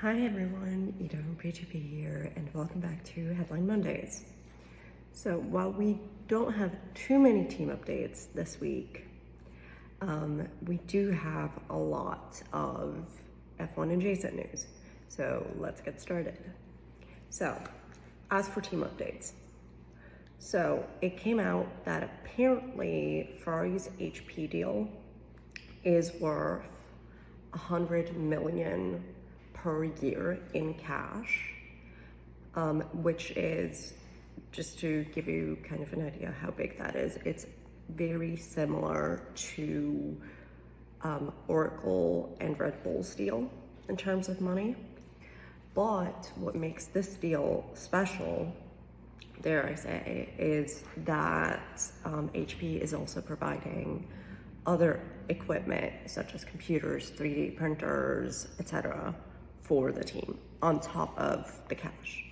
Hi everyone, Ida from P2P here, and welcome back to Headline Mondays. So while we don't have too many team updates this week, we do have a lot of F1 adjacent news. So let's get started. So, as for team updates, so it came out that apparently Ferrari's HP deal is worth 100 million per year in cash, which is, just to give you kind of an idea how big that is, it's very similar to Oracle and Red Bull's deal in terms of money. But what makes this deal special, dare I say, is that HP is also providing other equipment such as computers, 3D printers, etc. for the team on top of the cash.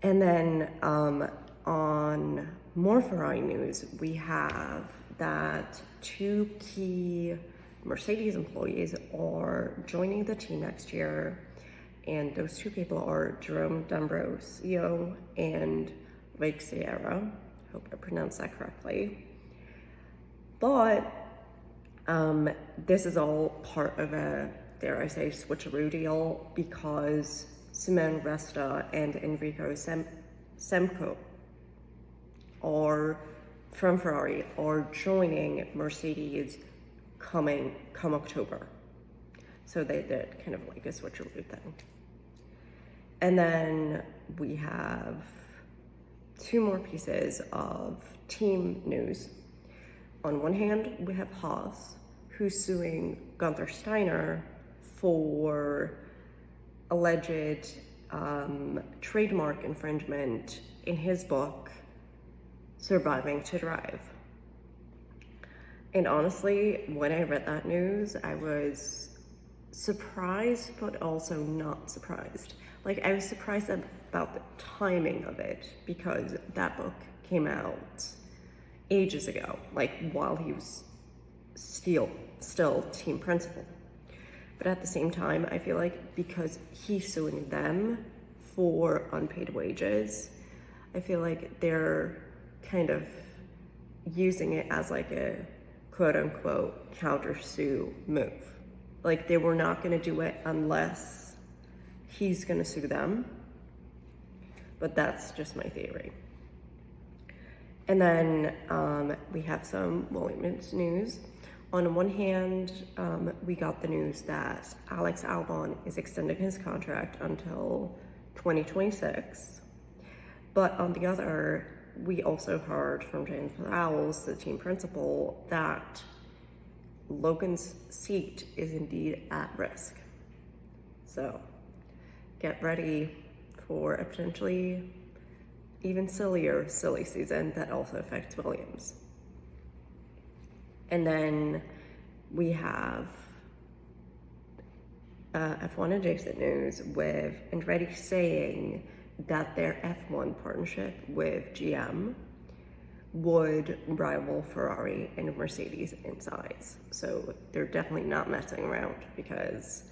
And then on more Ferrari news, we have that two key Mercedes employees are joining the team next year, and those two people are Jerome D'Ambrosio and Lake Sierra. Hope I pronounced that correctly. But this is all part of a, dare I say, switcheroo deal, because Simone Resta and Enrico Semco are from Ferrari are joining Mercedes come October. So they did kind of like a switcheroo thing. And then we have two more pieces of team news. On one hand, we have Haas, who's suing Gunther Steiner for alleged trademark infringement in his book, Surviving to Drive. And honestly, when I read that news, I was surprised, but also not surprised. Like, I was surprised about the timing of it, because that book came out ages ago, like while he was still team principal. But at the same time, I feel like because he's suing them for unpaid wages, I feel like they're kind of using it as like a quote unquote counter-sue move. Like, they were not going to do it unless he's going to sue them. But that's just my theory. And then we have some Williams news. On one hand, we got the news that Alex Albon is extending his contract until 2026. But on the other, we also heard from James Vowles, the team principal, that Logan's seat is indeed at risk. So get ready for a potentially even silly season that also affects Williams. And then we have F1 adjacent news with Andretti saying that their F1 partnership with GM would rival Ferrari and Mercedes in size. So they're definitely not messing around, because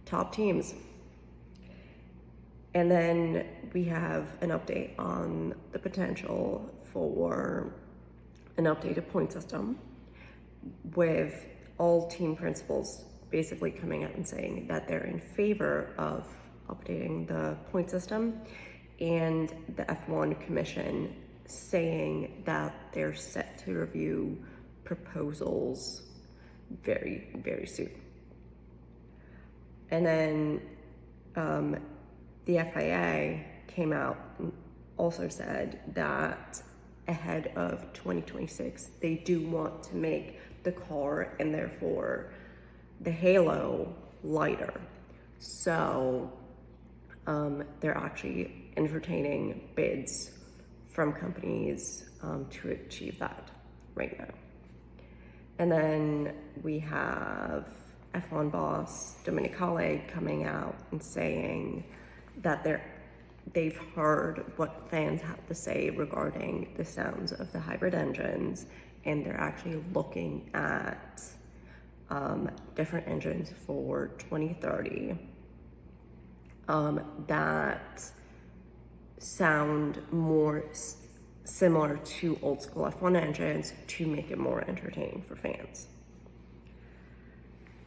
top teams. And then we have an update on the potential for an updated point system, with all team principals basically coming out and saying that they're in favor of updating the point system, and the F1 Commission saying that they're set to review proposals very, very soon. And then the FIA came out and also said that ahead of 2026, they do want to make the car and therefore the halo lighter. So they're actually entertaining bids from companies to achieve that right now. And then we have F1 boss Domenicali coming out and saying that they've heard what fans have to say regarding the sounds of the hybrid engines, and they're actually looking at different engines for 2030 that sound more similar to old school F1 engines to make it more entertaining for fans.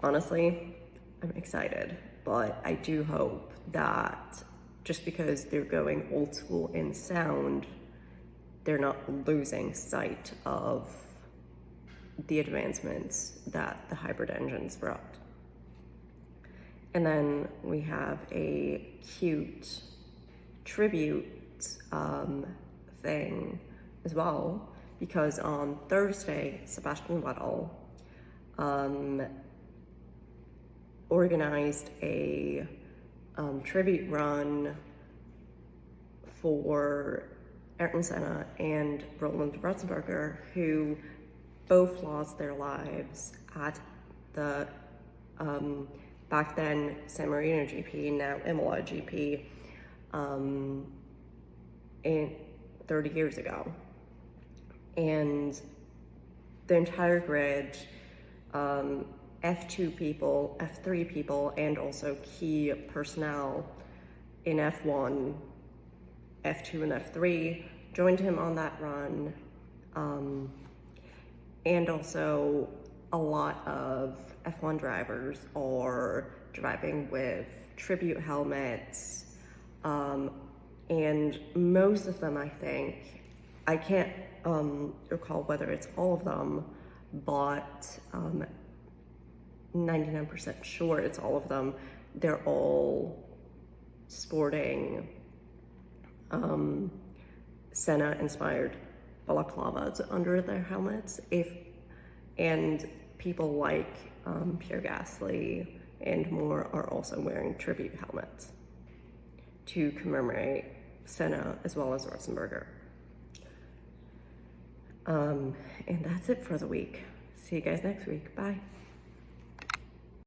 Honestly, I'm excited, but I do hope that just because they're going old school in sound, they're not losing sight of the advancements that the hybrid engines brought. And then we have a cute tribute thing as well, because on Thursday, Sebastian Vettel organized a tribute run for Ayrton Senna and Roland Ratzenberger, who both lost their lives at the back then San Marino GP, now Imola GP, in 30 years ago. And the entire grid, F2 people, F3 people, and also key personnel in F1, F2 and F3 joined him on that run. And also a lot of F1 drivers are driving with tribute helmets. And most of them, I think, I can't recall whether it's all of them, but 99% sure it's all of them. They're all sporting Senna-inspired balaclavas under their helmets. And people like Pierre Gasly and more are also wearing tribute helmets to commemorate Senna as well as Ratzenberger. And that's it for the week. See you guys next week. Bye.